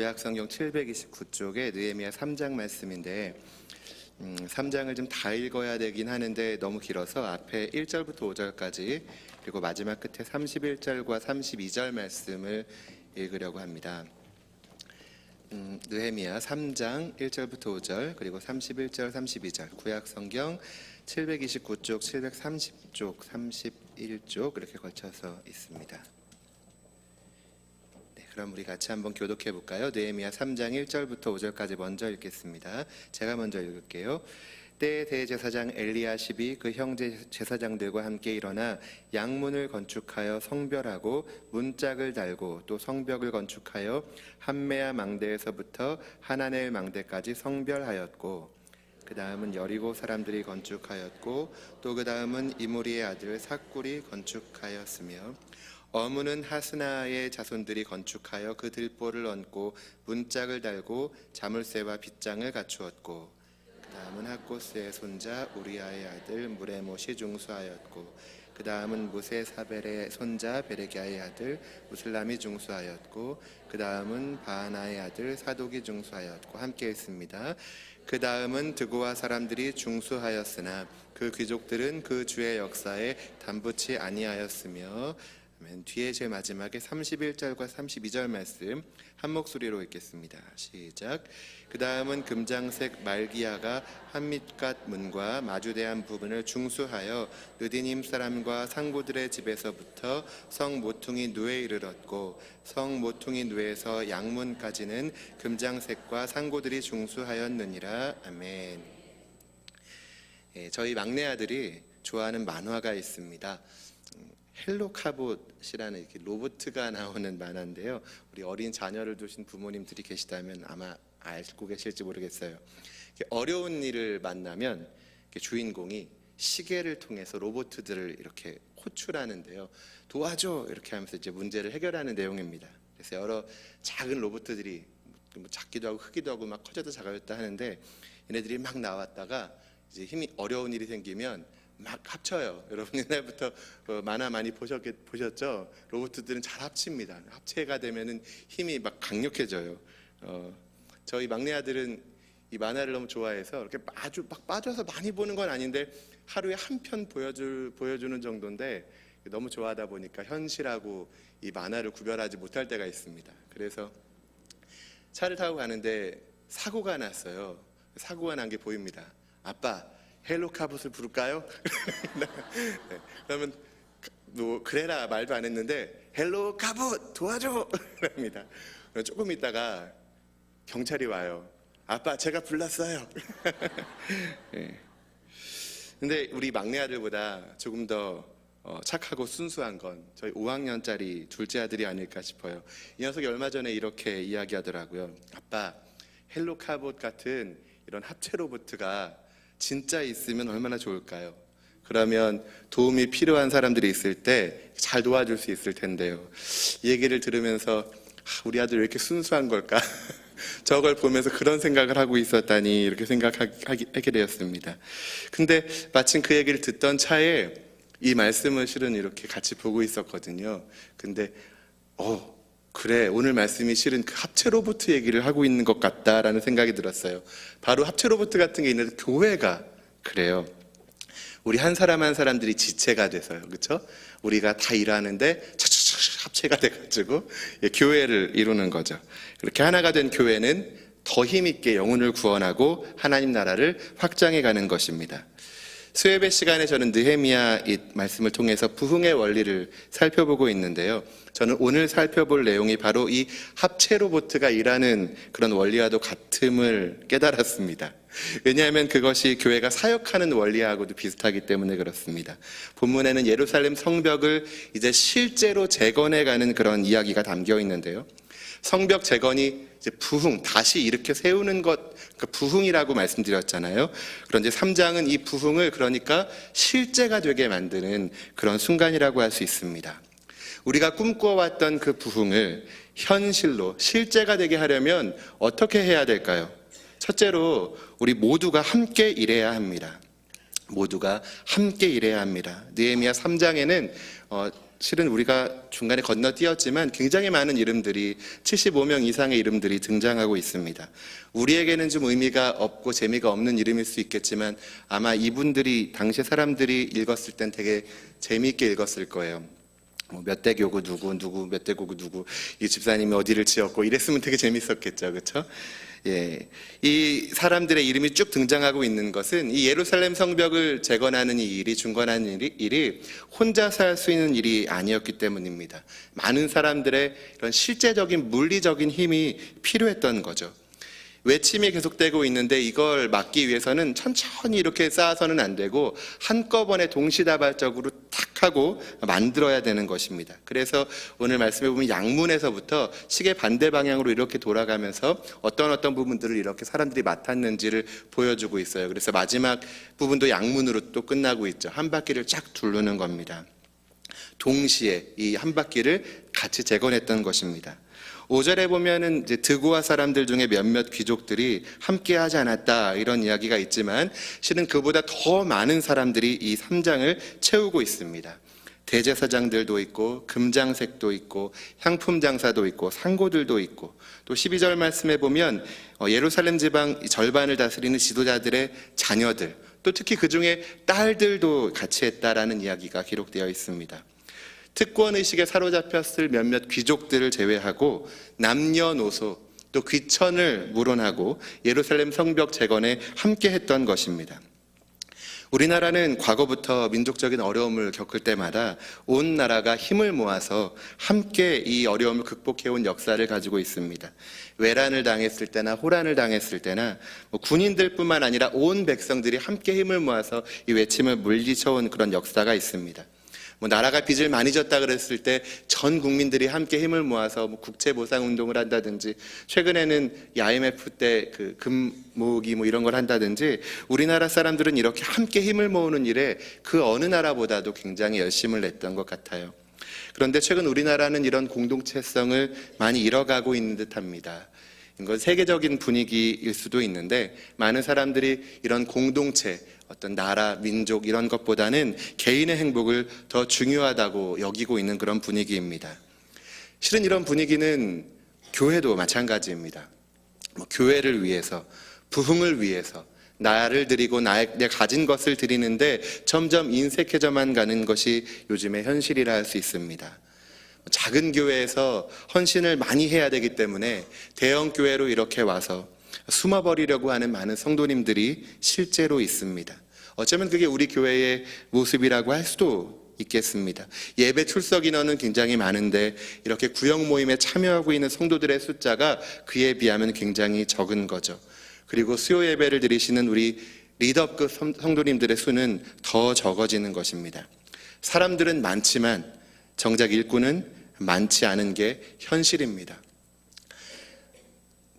구약성경 729쪽에 느헤미야 3장 말씀인데 3장을 좀 다 읽어야 되긴 하는데 너무 길어서 앞에 1절부터 5절까지 그리고 마지막 끝에 31절과 32절 말씀을 읽으려고 합니다. 느헤미야 3장 1절부터 5절 그리고 31절 32절 구약성경 729쪽 730쪽 31쪽 이렇게 걸쳐서 있습니다. 그럼 우리 같이 한번 교독해 볼까요? 느헤미야 3장 1절부터 5절까지 먼저 읽겠습니다. 제가 먼저 읽을게요. 때에 대제사장 엘리야십이 그 형제 제사장들과 함께 일어나 양문을 건축하여 성별하고 문짝을 달고 또 성벽을 건축하여 함메야 망대에서부터 하나넬 망대까지 성별하였고 그 다음은 여리고 사람들이 건축하였고 또 그 다음은 이무리의 아들 삭굴이 건축하였으며 어무는 하스나의 자손들이 건축하여 그 들보를 얹고 문짝을 달고 자물쇠와 빗장을 갖추었고 그 다음은 학고스의 손자 우리아의 아들 무레못이 중수하였고 그 다음은 무세사벨의 손자 베레기야의 아들 무슬람이 중수하였고 그 다음은 바하나의 아들 사독이 중수하였고 함께 읽습니다. 그 다음은 드고와 사람들이 중수하였으나 그 귀족들은 그 주의 역사에 담붙이 아니하였으며 뒤에 제일 마지막에 31절과 32절 말씀 한 목소리로 읽겠습니다. 시작. 그 다음은 금장색 말기야가 한밑갓 문과 마주대한 부분을 중수하여 느디님 사람과 상고들의 집에서부터 성 모퉁이 누에 이르렀고 성 모퉁이 누에서 양문까지는 금장색과 상고들이 중수하였느니라. 아멘. 저희 막내 아들이 좋아하는 만화가 있습니다. 헬로카봇이라는 이렇게 로봇가 나오는 만화인데요. 우리 어린 자녀를 두신 부모님들이 계시다면 아마 알고 계실지 모르겠어요. 어려운 일을 만나면 주인공이 시계를 통해서 로봇들을 이렇게 호출하는데요. 도와줘 이렇게 하면서 이제 문제를 해결하는 내용입니다. 그래서 여러 작은 로봇들이 뭐 작기도 하고 크기도 하고 막 커졌다 작아졌다 하는데 얘네들이 막 나왔다가 이제 힘이 어려운 일이 생기면 막 합쳐요. 여러분 옛날부터 만화 많이 보셨죠? 로봇들은 잘 합칩니다. 합체가 되면은 힘이 막 강력해져요. 저희 막내 아들은 이 만화를 너무 좋아해서 이렇게 아주 막 빠져서 많이 보는 건 아닌데 하루에 한 편 보여주는 정도인데 너무 좋아하다 보니까 현실하고 이 만화를 구별하지 못할 때가 있습니다. 그래서 차를 타고 가는데 사고가 났어요. 사고가 난 게 보입니다. 아빠, 헬로카봇을 부를까요? 네, 그러면 뭐 그래라 말도 안 했는데 헬로카봇 도와줘! 합니다. 조금 있다가 경찰이 와요. 아빠 제가 불렀어요. 네. 근데 우리 막내 아들보다 조금 더 착하고 순수한 건 저희 5학년짜리 둘째 아들이 아닐까 싶어요. 이 녀석이 얼마 전에 이렇게 이야기하더라고요. 아빠, 헬로카봇 같은 이런 합체 로봇가 진짜 있으면 얼마나 좋을까요? 그러면 도움이 필요한 사람들이 있을 때 잘 도와줄 수 있을 텐데요. 이 얘기를 들으면서 우리 아들 왜 이렇게 순수한 걸까? 저걸 보면서 그런 생각을 하고 있었다니 이렇게 생각하게 되었습니다. 근데 마침 그 얘기를 듣던 차에 이 말씀을 실은 이렇게 같이 보고 있었거든요. 근데 그래, 오늘 말씀이 실은 그 합체 로봇 얘기를 하고 있는 것 같다라는 생각이 들었어요. 바로 합체 로봇 같은 게 있는데 교회가 그래요. 우리 한 사람 한 사람들이 지체가 돼서요. 그렇죠? 우리가 다 일하는데 착착착 합체가 돼가지고 교회를 이루는 거죠. 그렇게 하나가 된 교회는 더 힘있게 영혼을 구원하고 하나님 나라를 확장해 가는 것입니다. 수요예배 시간에 저는 느헤미야 이 말씀을 통해서 부흥의 원리를 살펴보고 있는데요. 저는 오늘 살펴볼 내용이 바로 이 합체 로봇가 일하는 그런 원리와도 같음을 깨달았습니다. 왜냐하면 그것이 교회가 사역하는 원리하고도 비슷하기 때문에 그렇습니다. 본문에는 예루살렘 성벽을 이제 실제로 재건해가는 그런 이야기가 담겨 있는데요. 성벽 재건이 이제 부흥, 다시 이렇게 세우는 것, 그러니까 부흥이라고 말씀드렸잖아요. 그런데 3장은 이 부흥을 그러니까 실제가 되게 만드는 그런 순간이라고 할 수 있습니다. 우리가 꿈꿔왔던 그 부흥을 현실로 실제가 되게 하려면 어떻게 해야 될까요? 첫째로 우리 모두가 함께 일해야 합니다. 모두가 함께 일해야 합니다. 느헤미야 3장에는 실은 우리가 중간에 건너뛰었지만 굉장히 많은 이름들이 75명 이상의 이름들이 등장하고 있습니다. 우리에게는 좀 의미가 없고 재미가 없는 이름일 수 있겠지만 아마 이분들이 당시 사람들이 읽었을 땐 되게 재미있게 읽었을 거예요. 몇 대 교구 누구 몇 대 교구 누구 이 집사님이 어디를 지었고 이랬으면 되게 재밌었겠죠, 그렇죠? 예, 이 사람들의 이름이 쭉 등장하고 있는 것은 이 예루살렘 성벽을 재건하는 이 일이 중건하는 일이 혼자서 할 수 있는 일이 아니었기 때문입니다. 많은 사람들의 이런 실제적인 물리적인 힘이 필요했던 거죠. 외침이 계속되고 있는데 이걸 막기 위해서는 천천히 이렇게 쌓아서는 안 되고 한꺼번에 동시다발적으로 탁 하고 만들어야 되는 것입니다. 그래서 오늘 말씀해 보면 양문에서부터 시계 반대 방향으로 이렇게 돌아가면서 어떤 부분들을 이렇게 사람들이 맡았는지를 보여주고 있어요. 그래서 마지막 부분도 양문으로 또 끝나고 있죠. 한 바퀴를 쫙 두르는 겁니다. 동시에 이 한 바퀴를 같이 재건했던 것입니다. 5절에 보면은 이제 드고아 사람들 중에 몇몇 귀족들이 함께 하지 않았다 이런 이야기가 있지만 실은 그보다 더 많은 사람들이 이 3장을 채우고 있습니다. 대제사장들도 있고 금장색도 있고 향품 장사도 있고 상고들도 있고 또 12절 말씀에 보면 예루살렘 지방 절반을 다스리는 지도자들의 자녀들 또 특히 그 중에 딸들도 같이 했다라는 이야기가 기록되어 있습니다. 특권의식에 사로잡혔을 몇몇 귀족들을 제외하고 남녀노소 또 귀천을 물어나고 예루살렘 성벽 재건에 함께 했던 것입니다. 우리나라는 과거부터 민족적인 어려움을 겪을 때마다 온 나라가 힘을 모아서 함께 이 어려움을 극복해온 역사를 가지고 있습니다. 외란을 당했을 때나 호란을 당했을 때나 군인들뿐만 아니라 온 백성들이 함께 힘을 모아서 이 외침을 물리쳐온 그런 역사가 있습니다. 나라가 빚을 많이 졌다 그랬을 때 전 국민들이 함께 힘을 모아서 국채 보상 운동을 한다든지 최근에는 이 IMF 때 그 금 모으기 이런 걸 한다든지 우리나라 사람들은 이렇게 함께 힘을 모으는 일에 그 어느 나라보다도 굉장히 열심을 냈던 것 같아요. 그런데 최근 우리나라는 이런 공동체성을 많이 잃어가고 있는 듯합니다. 이건 세계적인 분위기일 수도 있는데 많은 사람들이 이런 공동체 어떤 나라, 민족 이런 것보다는 개인의 행복을 더 중요하다고 여기고 있는 그런 분위기입니다. 실은 이런 분위기는 교회도 마찬가지입니다. 교회를 위해서, 부흥을 위해서 나를 드리고 내 가진 것을 드리는데 점점 인색해져만 가는 것이 요즘의 현실이라 할 수 있습니다. 작은 교회에서 헌신을 많이 해야 되기 때문에 대형 교회로 이렇게 와서 숨어버리려고 하는 많은 성도님들이 실제로 있습니다. 어쩌면 그게 우리 교회의 모습이라고 할 수도 있겠습니다. 예배 출석 인원은 굉장히 많은데 이렇게 구역 모임에 참여하고 있는 성도들의 숫자가 그에 비하면 굉장히 적은 거죠. 그리고 수요 예배를 드리시는 우리 리더급 성도님들의 수는 더 적어지는 것입니다. 사람들은 많지만 정작 일꾼은 많지 않은 게 현실입니다.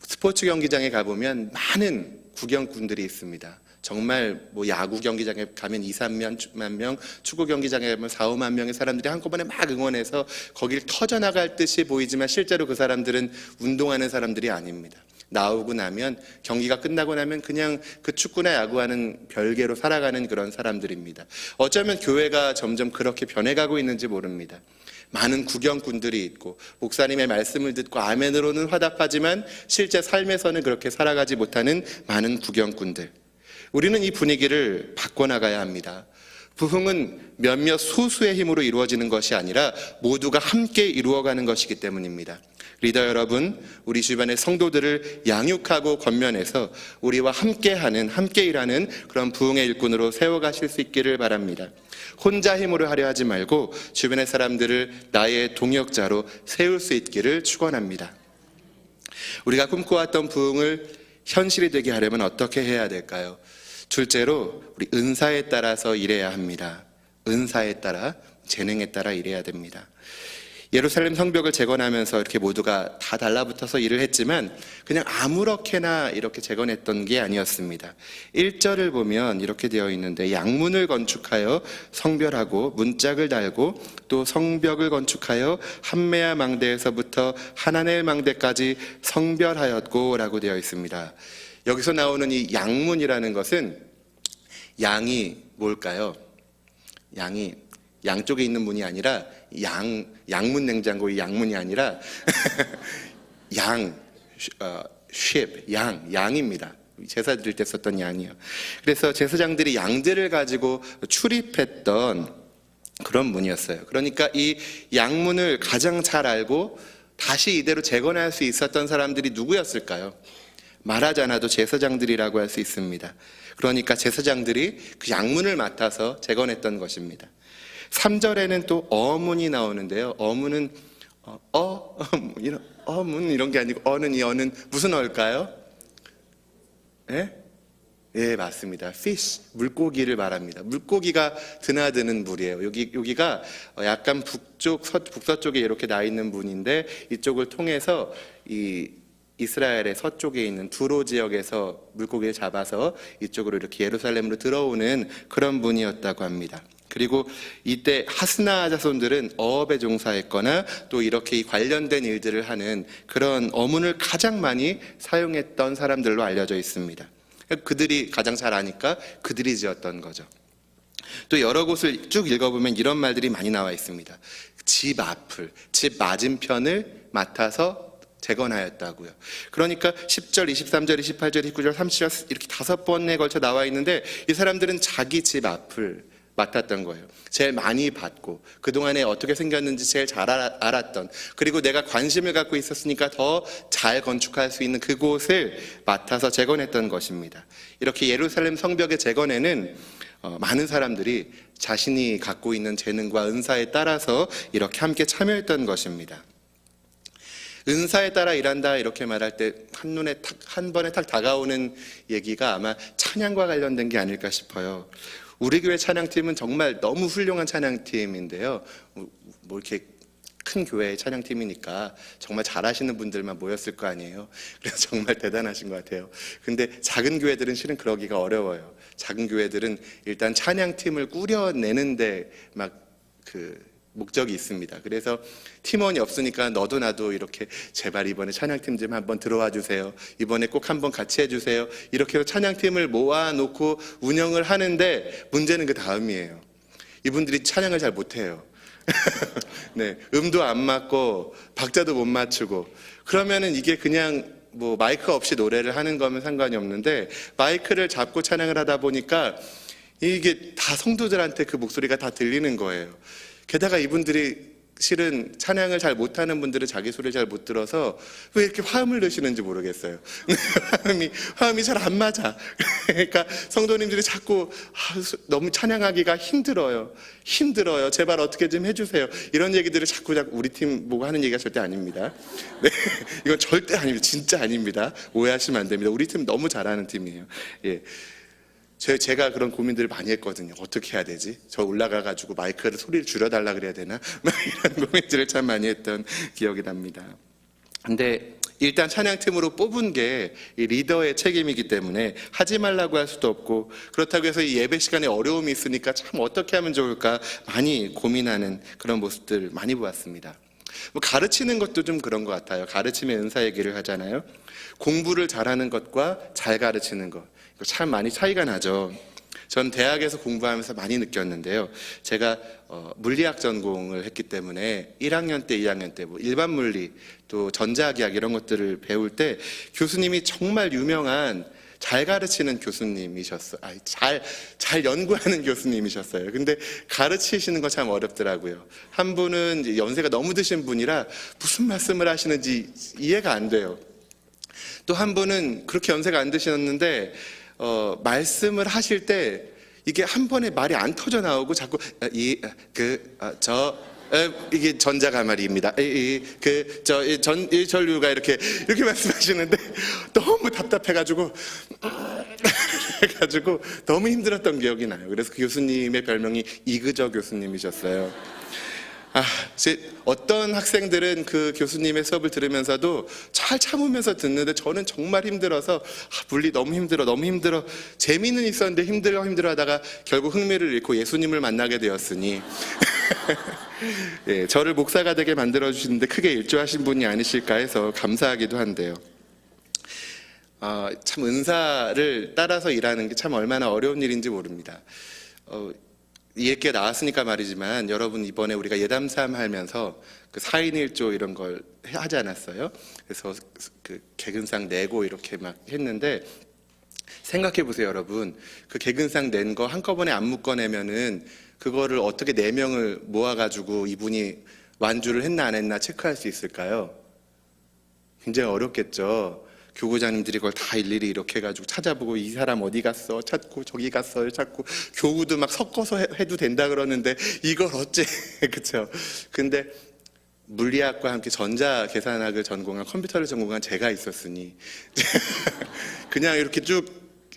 스포츠 경기장에 가보면 많은 구경꾼들이 있습니다. 정말 야구 경기장에 가면 2, 3만 명, 축구 경기장에 가면 4, 5만 명의 사람들이 한꺼번에 막 응원해서 거길 터져나갈 듯이 보이지만 실제로 그 사람들은 운동하는 사람들이 아닙니다. 나오고 나면 경기가 끝나고 나면 그냥 그 축구나 야구하는 별개로 살아가는 그런 사람들입니다. 어쩌면 교회가 점점 그렇게 변해가고 있는지 모릅니다. 많은 구경꾼들이 있고 목사님의 말씀을 듣고 아멘으로는 화답하지만 실제 삶에서는 그렇게 살아가지 못하는 많은 구경꾼들. 우리는 이 분위기를 바꿔나가야 합니다. 부흥은 몇몇 소수의 힘으로 이루어지는 것이 아니라 모두가 함께 이루어가는 것이기 때문입니다. 리더 여러분, 우리 주변의 성도들을 양육하고 권면해서 우리와 함께하는, 함께 일하는 그런 부흥의 일꾼으로 세워가실 수 있기를 바랍니다. 혼자 힘으로 하려 하지 말고 주변의 사람들을 나의 동역자로 세울 수 있기를 축원합니다. 우리가 꿈꿔왔던 부흥을 현실이 되게 하려면 어떻게 해야 될까요? 둘째로 우리 은사에 따라서 일해야 합니다. 은사에 따라, 재능에 따라 일해야 됩니다. 예루살렘 성벽을 재건하면서 이렇게 모두가 다 달라붙어서 일을 했지만 그냥 아무렇게나 이렇게 재건했던 게 아니었습니다. 1절을 보면 이렇게 되어 있는데 양문을 건축하여 성별하고 문짝을 달고 또 성벽을 건축하여 함메아 망대에서부터 하나넬 망대까지 성별하였고 라고 되어 있습니다. 여기서 나오는 이 양문이라는 것은 양이 뭘까요? 양이 양쪽에 있는 문이 아니라 양문 냉장고 이 양문이 아니라 sheep, 양입니다. 제사 드릴 때 썼던 양이요. 그래서 제사장들이 양들을 가지고 출입했던 그런 문이었어요. 그러니까 이 양문을 가장 잘 알고 다시 이대로 재건할 수 있었던 사람들이 누구였을까요? 말하지 않아도 제사장들이라고 할 수 있습니다. 그러니까 제사장들이 그 양문을 맡아서 재건했던 것입니다. 3절에는 또 어문이 나오는데요. 어문은 어문 이런 게 아니고 어는 무슨 어일까요? 예, 맞습니다. fish, 물고기를 말합니다. 물고기가 드나드는 물이에요. 여기가 약간 북서쪽에 이렇게 나 있는 문인데 이쪽을 통해서 이 이스라엘의 서쪽에 있는 두로 지역에서 물고기를 잡아서 이쪽으로 이렇게 예루살렘으로 들어오는 그런 문이었다고 합니다. 그리고 이때 하스나 자손들은 어업에 종사했거나 또 이렇게 관련된 일들을 하는 그런 어문을 가장 많이 사용했던 사람들로 알려져 있습니다. 그들이 가장 잘 아니까 그들이 지었던 거죠. 또 여러 곳을 쭉 읽어보면 이런 말들이 많이 나와 있습니다. 집 앞을, 집 맞은편을 맡아서 재건하였다고요. 그러니까 10절, 23절, 28절, 29절, 30절 이렇게 5번에 걸쳐 나와 있는데 이 사람들은 자기 집 앞을 맡았던 거예요. 제일 많이 봤고 그동안에 어떻게 생겼는지 제일 잘 알았던, 그리고 내가 관심을 갖고 있었으니까 더 잘 건축할 수 있는 그곳을 맡아서 재건했던 것입니다. 이렇게 예루살렘 성벽의 재건에는 많은 사람들이 자신이 갖고 있는 재능과 은사에 따라서 이렇게 함께 참여했던 것입니다. 은사에 따라 일한다 이렇게 말할 때 한 번에 탁 다가오는 얘기가 아마 찬양과 관련된 게 아닐까 싶어요. 우리 교회 찬양팀은 정말 너무 훌륭한 찬양팀인데요. 뭐 이렇게 큰 교회의 찬양팀이니까 정말 잘하시는 분들만 모였을 거 아니에요. 그래서 정말 대단하신 것 같아요. 근데 작은 교회들은 실은 그러기가 어려워요. 작은 교회들은 일단 찬양팀을 꾸려내는데 목적이 있습니다. 그래서 팀원이 없으니까 너도 나도 이렇게 제발 이번에 찬양팀 좀 한번 들어와 주세요. 이번에 꼭 한번 같이 해주세요. 이렇게 해서 찬양팀을 모아놓고 운영을 하는데 문제는 그 다음이에요. 이분들이 찬양을 잘 못해요. 네, 음도 안 맞고 박자도 못 맞추고 그러면은 이게 그냥 뭐 마이크 없이 노래를 하는 거면 상관이 없는데 마이크를 잡고 찬양을 하다 보니까 이게 다 성도들한테 그 목소리가 다 들리는 거예요. 게다가 이분들이 실은 찬양을 잘 못하는 분들은 자기 소리를 잘 못 들어서 왜 이렇게 화음을 넣으시는지 모르겠어요. 화음이 잘 안 맞아. 그러니까 성도님들이 자꾸 너무 찬양하기가 힘들어요. 제발 어떻게 좀 해주세요. 이런 얘기들을 자꾸 우리 팀 보고 하는 얘기가 절대 아닙니다. 네, 이건 절대 아닙니다. 진짜 아닙니다. 오해하시면 안 됩니다. 우리 팀 너무 잘하는 팀이에요. 예. 제가 그런 고민들을 많이 했거든요. 어떻게 해야 되지? 저 올라가가지고 마이크를 소리를 줄여달라 그래야 되나? 이런 고민들을 참 많이 했던 기억이 납니다. 근데 일단 찬양팀으로 뽑은 게 이 리더의 책임이기 때문에 하지 말라고 할 수도 없고, 그렇다고 해서 이 예배 시간에 어려움이 있으니까 참 어떻게 하면 좋을까 많이 고민하는 그런 모습들 많이 보았습니다. 뭐 가르치는 것도 좀 그런 것 같아요. 가르침의 은사 얘기를 하잖아요. 공부를 잘하는 것과 잘 가르치는 것, 참 많이 차이가 나죠. 전 대학에서 공부하면서 많이 느꼈는데요. 제가 물리학 전공을 했기 때문에 1학년 때, 2학년 때 뭐 일반 물리, 또 전자기학 이런 것들을 배울 때 교수님이 정말 유명한 잘 가르치는 교수님이셨어요. 잘 연구하는 교수님이셨어요. 근데 가르치시는 거 참 어렵더라고요. 한 분은 이제 연세가 너무 드신 분이라 무슨 말씀을 하시는지 이해가 안 돼요. 또 한 분은 그렇게 연세가 안 드셨는데 말씀을 하실 때 이게 한 번에 말이 안 터져 나오고 자꾸 이게 전자가말입니다. 전류가 이렇게 말씀하시는데 너무 답답해가지고 너무 힘들었던 기억이 나요. 그래서 그 교수님의 별명이 이그저 교수님이셨어요. 어떤 학생들은 그 교수님의 수업을 들으면서도 잘 참으면서 듣는데 저는 정말 힘들어서 물리 너무 힘들어 재미는 있었는데 힘들어 하다가 결국 흥미를 잃고 예수님을 만나게 되었으니 예, 저를 목사가 되게 만들어주시는데 크게 일조하신 분이 아니실까 해서 감사하기도 한데요. 참 은사를 따라서 일하는 게 참 얼마나 어려운 일인지 모릅니다. 이렇게 나왔으니까 말이지만 여러분 이번에 우리가 예담삼 하면서 그 4인 1조 이런 걸 하지 않았어요? 그래서 그 개근상 내고 이렇게 막 했는데 생각해 보세요, 여러분. 그 개근상 낸 거 한꺼번에 안 묶어내면은 그거를 어떻게 4명을 모아가지고 이분이 완주를 했나 안 했나 체크할 수 있을까요? 굉장히 어렵겠죠. 교구장님들이 그걸 다 일일이 이렇게 해가지고 찾아보고 이 사람 어디 갔어 찾고 저기 갔어 찾고 교구도 막 섞어서 해도 된다 그러는데 이걸 어째 그쵸? 근데 물리학과 함께 전자 계산학을 전공한 컴퓨터를 전공한 제가 있었으니 그냥 이렇게 쭉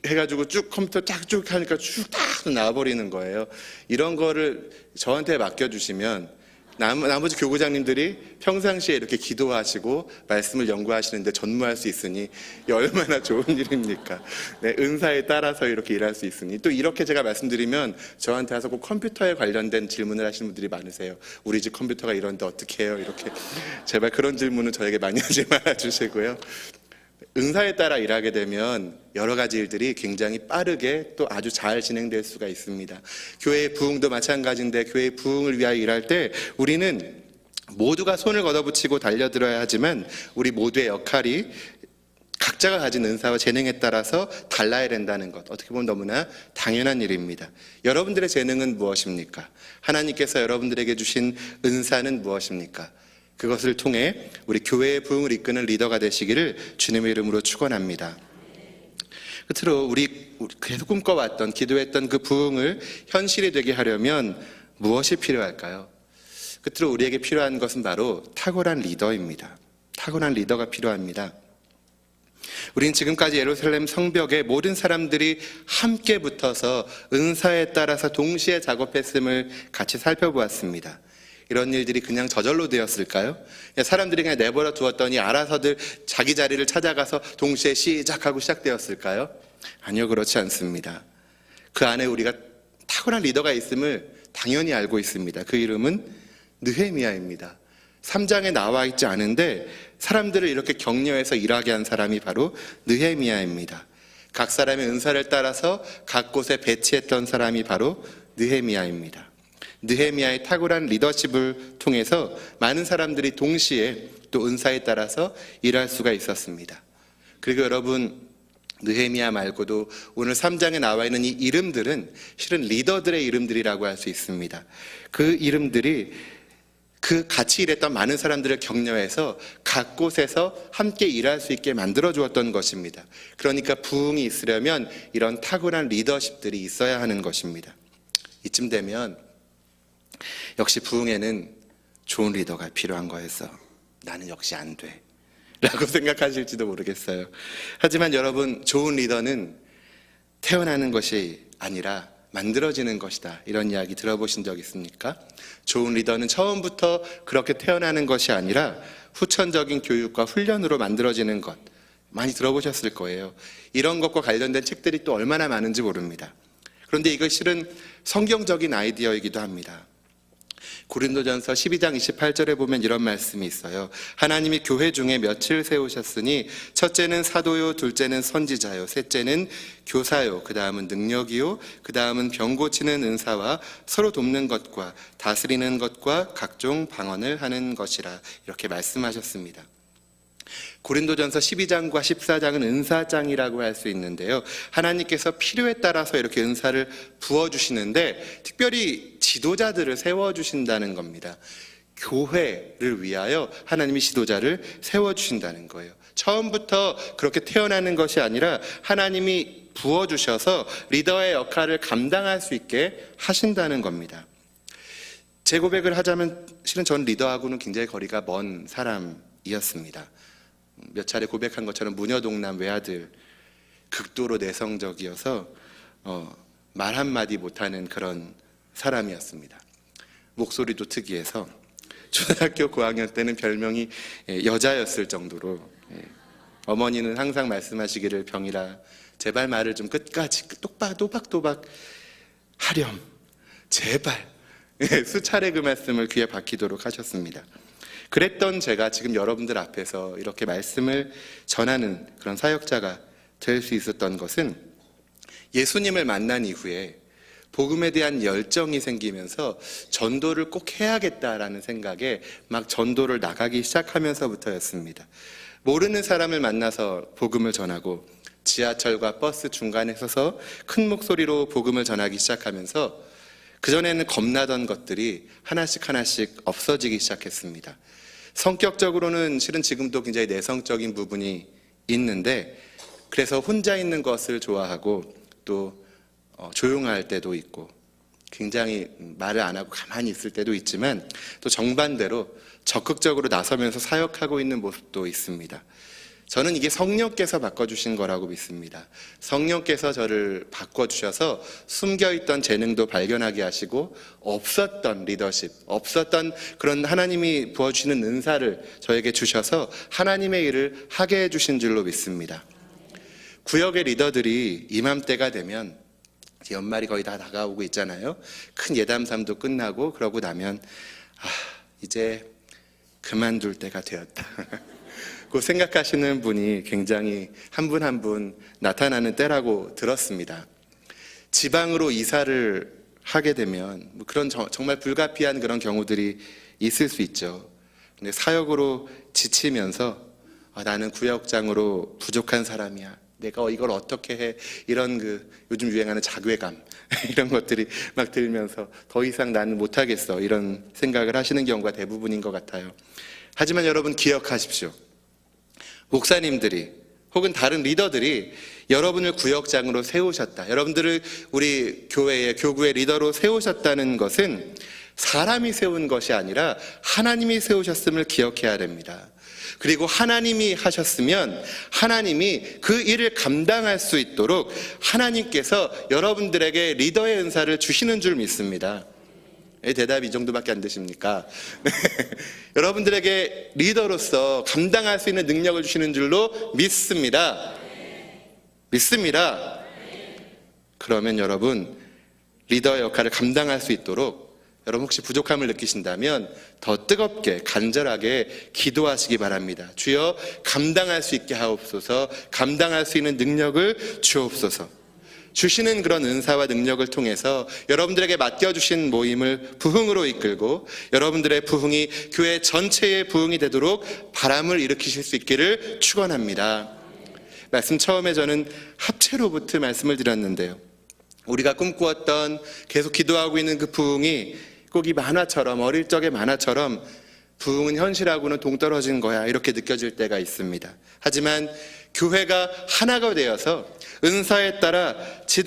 해가지고 쭉 컴퓨터 쫙쭉 하니까 쭉 딱 나와버리는 거예요. 이런 거를 저한테 맡겨주시면 나머지 교구장님들이 평상시에 이렇게 기도하시고 말씀을 연구하시는데 전무할 수 있으니 얼마나 좋은 일입니까? 네, 은사에 따라서 이렇게 일할 수 있으니. 또 이렇게 제가 말씀드리면 저한테 와서 꼭 컴퓨터에 관련된 질문을 하시는 분들이 많으세요. 우리 집 컴퓨터가 이런데 어떻게 해요? 이렇게 제발 그런 질문은 저에게 많이 하지 말아주시고요. 은사에 따라 일하게 되면 여러 가지 일들이 굉장히 빠르게 또 아주 잘 진행될 수가 있습니다. 교회의 부흥도 마찬가지인데 교회의 부흥을 위하여 일할 때 우리는 모두가 손을 걷어붙이고 달려들어야 하지만 우리 모두의 역할이 각자가 가진 은사와 재능에 따라서 달라야 된다는 것, 어떻게 보면 너무나 당연한 일입니다. 여러분들의 재능은 무엇입니까? 하나님께서 여러분들에게 주신 은사는 무엇입니까? 그것을 통해 우리 교회의 부흥을 이끄는 리더가 되시기를 주님의 이름으로 축원합니다. 끝으로 우리 계속 꿈꿔왔던 기도했던 그 부흥을 현실이 되게 하려면 무엇이 필요할까요? 끝으로 우리에게 필요한 것은 바로 탁월한 리더입니다. 탁월한 리더가 필요합니다. 우리는 지금까지 예루살렘 성벽에 모든 사람들이 함께 붙어서 은사에 따라서 동시에 작업했음을 같이 살펴보았습니다. 이런 일들이 그냥 저절로 되었을까요? 사람들이 그냥 내버려 두었더니 알아서들 자기 자리를 찾아가서 동시에 시작하고 시작되었을까요? 아니요, 그렇지 않습니다. 그 안에 우리가 탁월한 리더가 있음을 당연히 알고 있습니다. 그 이름은 느헤미야입니다. 3장에 나와 있지 않은데 사람들을 이렇게 격려해서 일하게 한 사람이 바로 느헤미야입니다. 각 사람의 은사를 따라서 각 곳에 배치했던 사람이 바로 느헤미야입니다. 느헤미야의 탁월한 리더십을 통해서 많은 사람들이 동시에 또 은사에 따라서 일할 수가 있었습니다. 그리고 여러분, 느헤미야 말고도 오늘 3장에 나와 있는 이 이름들은 실은 리더들의 이름들이라고 할 수 있습니다. 그 이름들이 그 같이 일했던 많은 사람들을 격려해서 각 곳에서 함께 일할 수 있게 만들어 주었던 것입니다. 그러니까 부흥이 있으려면 이런 탁월한 리더십들이 있어야 하는 것입니다. 이쯤 되면 역시 부흥에는 좋은 리더가 필요한 거였어. 나는 역시 안 돼 라고 생각하실지도 모르겠어요. 하지만 여러분, 좋은 리더는 태어나는 것이 아니라 만들어지는 것이다, 이런 이야기 들어보신 적 있습니까? 좋은 리더는 처음부터 그렇게 태어나는 것이 아니라 후천적인 교육과 훈련으로 만들어지는 것, 많이 들어보셨을 거예요. 이런 것과 관련된 책들이 또 얼마나 많은지 모릅니다. 그런데 이거 실은 성경적인 아이디어이기도 합니다. 고린도전서 12장 28절에 보면 이런 말씀이 있어요. 하나님이 교회 중에 며칠 세우셨으니 첫째는 사도요, 둘째는 선지자요, 셋째는 교사요, 그 다음은 능력이요, 그 다음은 병 고치는 은사와 서로 돕는 것과 다스리는 것과 각종 방언을 하는 것이라, 이렇게 말씀하셨습니다. 고린도전서 12장과 14장은 은사장이라고 할 수 있는데요, 하나님께서 필요에 따라서 이렇게 은사를 부어주시는데 특별히 지도자들을 세워주신다는 겁니다. 교회를 위하여 하나님이 지도자를 세워주신다는 거예요. 처음부터 그렇게 태어나는 것이 아니라 하나님이 부어주셔서 리더의 역할을 감당할 수 있게 하신다는 겁니다. 제 고백을 하자면 실은 전 리더하고는 굉장히 거리가 먼 사람이었습니다. 몇 차례 고백한 것처럼 무녀동남 외아들, 극도로 내성적이어서 말 한마디 못하는 그런 사람이었습니다. 목소리도 특이해서 초등학교 고학년 때는 별명이 여자였을 정도로, 어머니는 항상 말씀하시기를, 병이라 제발 말을 좀 끝까지 또박또박 하렴, 제발, 수차례 그 말씀을 귀에 박히도록 하셨습니다. 그랬던 제가 지금 여러분들 앞에서 이렇게 말씀을 전하는 그런 사역자가 될 수 있었던 것은 예수님을 만난 이후에 복음에 대한 열정이 생기면서 전도를 꼭 해야겠다라는 생각에 막 전도를 나가기 시작하면서부터였습니다. 모르는 사람을 만나서 복음을 전하고 지하철과 버스 중간에 서서 큰 목소리로 복음을 전하기 시작하면서 그전에는 겁나던 것들이 하나씩 하나씩 없어지기 시작했습니다. 성격적으로는 실은 지금도 굉장히 내성적인 부분이 있는데, 그래서 혼자 있는 것을 좋아하고 또 조용할 때도 있고 굉장히 말을 안 하고 가만히 있을 때도 있지만, 또 정반대로 적극적으로 나서면서 사역하고 있는 모습도 있습니다. 저는 이게 성령께서 바꿔주신 거라고 믿습니다. 성령께서 저를 바꿔주셔서 숨겨있던 재능도 발견하게 하시고 없었던 리더십, 없었던 그런 하나님이 부어주시는 은사를 저에게 주셔서 하나님의 일을 하게 해주신 줄로 믿습니다. 구역의 리더들이 이맘때가 되면, 연말이 거의 다 다가오고 있잖아요. 큰 예담삼도 끝나고 그러고 나면 이제 그만둘 때가 되었다 그 생각하시는 분이 굉장히 한 분 한 분 나타나는 때라고 들었습니다. 지방으로 이사를 하게 되면 그런 정말 불가피한 그런 경우들이 있을 수 있죠. 근데 사역으로 지치면서 나는 구역장으로 부족한 사람이야, 내가 이걸 어떻게 해, 이런 요즘 유행하는 자괴감 이런 것들이 막 들면서 더 이상 나는 못하겠어, 이런 생각을 하시는 경우가 대부분인 것 같아요. 하지만 여러분 기억하십시오. 목사님들이 혹은 다른 리더들이 여러분을 구역장으로 세우셨다, 여러분들을 우리 교회의 교구의 리더로 세우셨다는 것은 사람이 세운 것이 아니라 하나님이 세우셨음을 기억해야 됩니다. 그리고 하나님이 하셨으면 하나님이 그 일을 감당할 수 있도록 하나님께서 여러분들에게 리더의 은사를 주시는 줄 믿습니다. 대답이 이 정도밖에 안 되십니까? 여러분들에게 리더로서 감당할 수 있는 능력을 주시는 줄로 믿습니다. 믿습니다. 그러면 여러분, 리더의 역할을 감당할 수 있도록 여러분 혹시 부족함을 느끼신다면 더 뜨겁게 간절하게 기도하시기 바랍니다. 주여 감당할 수 있게 하옵소서, 감당할 수 있는 능력을 주옵소서. 주시는 그런 은사와 능력을 통해서 여러분들에게 맡겨주신 모임을 부흥으로 이끌고 여러분들의 부흥이 교회 전체의 부흥이 되도록 바람을 일으키실 수 있기를 축원합니다. 말씀 처음에 저는 합체로부터 말씀을 드렸는데요, 우리가 꿈꾸었던 계속 기도하고 있는 그 부흥이 꼭 이 만화처럼, 어릴 적의 만화처럼 부흥은 현실하고는 동떨어진 거야, 이렇게 느껴질 때가 있습니다. 하지만 교회가 하나가 되어서 은사에 따라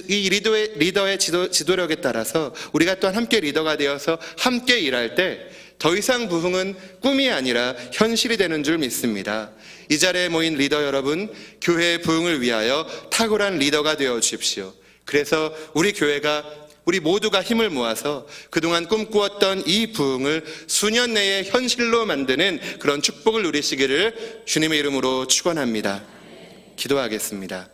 이 리더의 지도력에 따라서 우리가 또한 함께 리더가 되어서 함께 일할 때 더 이상 부흥은 꿈이 아니라 현실이 되는 줄 믿습니다. 이 자리에 모인 리더 여러분, 교회의 부흥을 위하여 탁월한 리더가 되어 주십시오. 그래서 우리 교회가, 우리 모두가 힘을 모아서 그동안 꿈꾸었던 이 부흥을 수년 내에 현실로 만드는 그런 축복을 누리시기를 주님의 이름으로 축원합니다. 기도하겠습니다.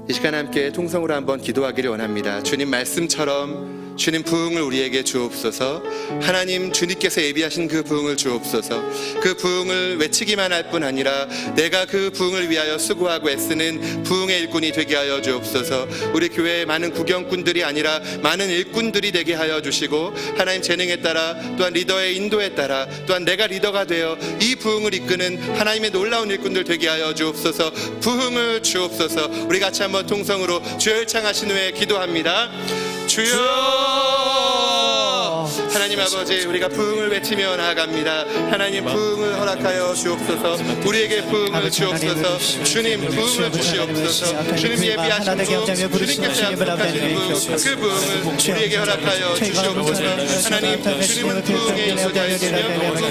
이 시간 함께 통성으로 한번 기도하기를 원합니다. 주님 말씀처럼 주님 부흥을 우리에게 주옵소서. 하나님, 주님께서 예비하신 그 부흥을 주옵소서. 그 부흥을 외치기만 할 뿐 아니라 내가 그 부흥을 위하여 수고하고 애쓰는 부흥의 일꾼이 되게 하여 주옵소서. 우리 교회의 많은 구경꾼들이 아니라 많은 일꾼들이 되게 하여 주시고, 하나님 재능에 따라 또한 리더의 인도에 따라 또한 내가 리더가 되어 이 부흥을 이끄는 하나님의 놀라운 일꾼들 되게 하여 주옵소서. 부흥을 주옵소서. 우리 같이 한번 통성으로 주여 일창하신 후에 기도합니다. 주여, 하나님 아버지, 우리가 부흥을 외치며 나아갑니다. 하나님 부흥을 허락하여 주옵소서. 우리에게 부흥을 주옵소서. 주님 부흥을 주시옵소서. 주님 예비하신 부흥, 주님께서 약속하신 부흥, 그 부흥을 우리에게 허락하여 주시옵소서. 하나님, 주님은 부흥의 인도자이시며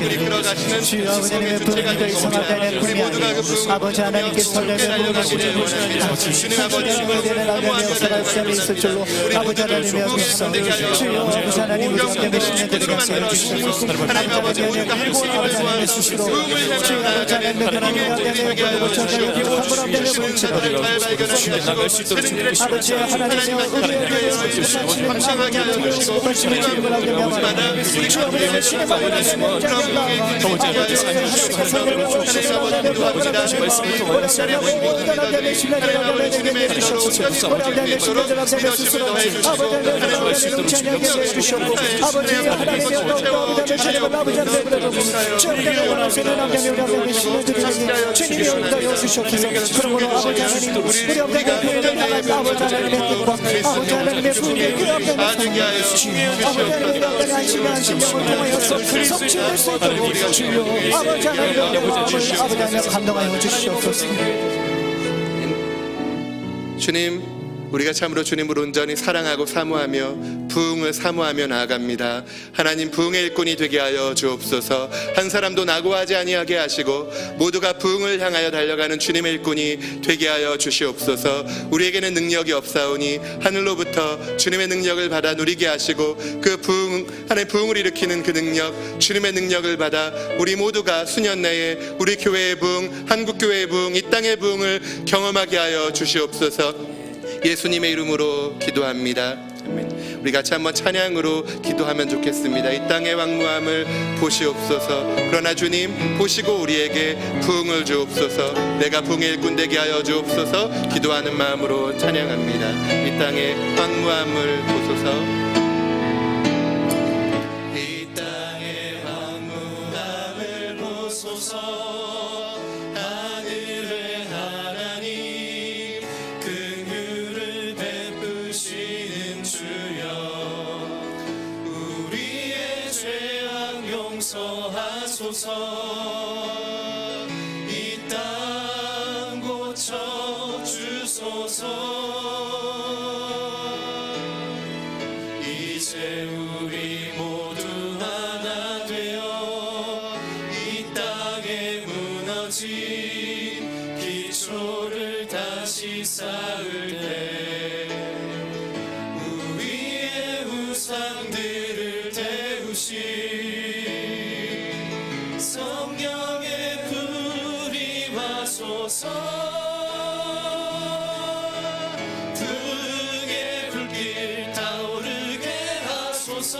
우리 끌어가시는 지성의 주체가 되시옵소서. 우리 모두가 그 부흥을 부르며 함께 달려가시는 원합니다. 주님 아버지, 사모하며 달려가시는 원합니다. 우리 모두를 부흥의 손 되게 하여 주옵소서. 꽃으로 만들어 주시고 하나님 아버지 모두가 할 수 있는 소원 부흥을 향하여 나아가는 부흥의 꽃들이 되게 하여 주시고 주시는 은사들을 잘 발견하게 하시고 새는들의 심장 하나님 말씀을 교회에서 감상하게 하여 주시고 우리가 무엇마다 우리 가운데 하나님의 기도하게 하여 주시고 하나님 아버지 기도합니다. 자리에 모인 모든 이들이 하나님 아버지 주님의 뜻으로 온전히 복잡히 있도록 믿으심을 더해 주시고 하나님 아버지 영광의 하나님 아버지 것을 채워주시고 감사하여 주님이 원하시는 말씀을 주시고 함께하여 주시옵소서. 그러므로 아버지 하나님 우리 가운데의 부흥을 하나님의 부흥을 아들게 하여 주시옵소서. 그리스도의 우리가 주여 아버지 하나님 감동하여 주시옵소서. 주님, 우리가 참으로 주님을 온전히 사랑하고 사모하며 부흥을 사모하며 나아갑니다. 하나님 부흥의 일꾼이 되게 하여 주옵소서. 한 사람도 낙오하지 아니하게 하시고 모두가 부흥을 향하여 달려가는 주님의 일꾼이 되게 하여 주시옵소서. 우리에게는 능력이 없사오니 하늘로부터 주님의 능력을 받아 누리게 하시고 그 부흥, 하나님 부흥을 일으키는 그 능력, 주님의 능력을 받아 우리 모두가 수년 내에 우리 교회의 부흥, 한국교회의 부흥, 이 땅의 부흥을 경험하게 하여 주시옵소서. 예수님의 이름으로 기도합니다. 아멘. 우리 같이 한번 찬양으로 기도하면 좋겠습니다. 이 땅의 왕무함을 보시옵소서. 그러나 주님 보시고 우리에게 부흥을 주옵소서. 내가 부흥의 일꾼 되게 하여 주옵소서. 기도하는 마음으로 찬양합니다. 이 땅의 왕무함을 보소서. 이 땅의 왕무함을 보소서. 용서하소서. 이 땅 고쳐 주소서. 이제 우리 모두 하나 되어 이 땅에 무너진 기초를 다시 쌓을 때 우리의 우상들을 태우시 성령의 불이 와소서. 부흥의 불길 타오르게 하소서.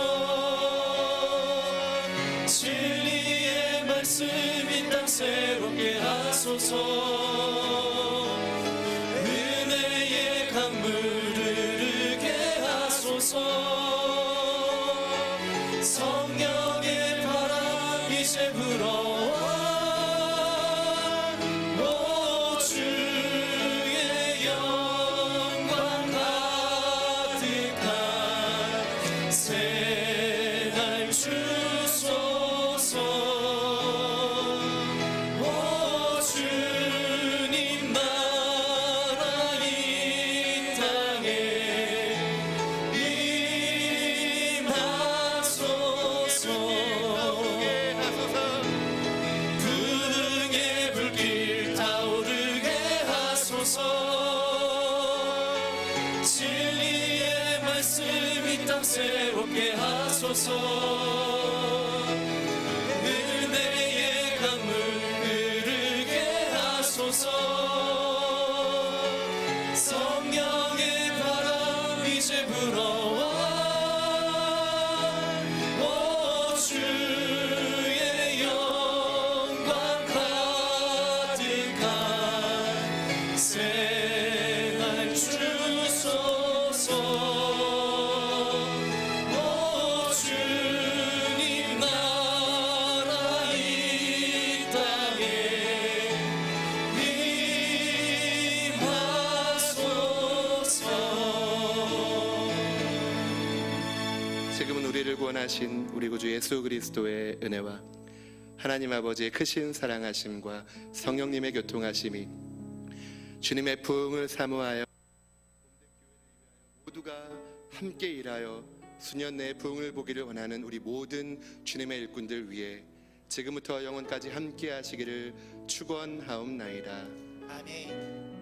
진리의 말씀 이 땅 새롭게 하소서. 은혜의 강물을 흐르게 하소서. 성령의 바람 이제 불어와 오 주의 영광 가득한 새날 주소서. 오 주님 나라 이 땅에 임하소서. 부흥의 불길 타오르게 하소서. 진리의 말씀 이 땅 새롭게 하소서. 은혜의 강물 흐르게 하소서. 성령의 바람 이제 불어와 오 주의 영광 가득한 새날 주소서. 오 주님 나라 이 땅에 임하소서. 지금은 우리를 구원하신 우리 구주 예수 그리스도의 은혜와 하나님 아버지의 크신 사랑하심과 성령님의 교통하심이 주님의 부흥을 사모하여 모두가 함께 일하여 수년 내에 부흥을 보기를 원하는 우리 모든 주님의 일꾼들 위해 지금부터 영원까지 함께 하시기를 축원하옵나이다. 아멘.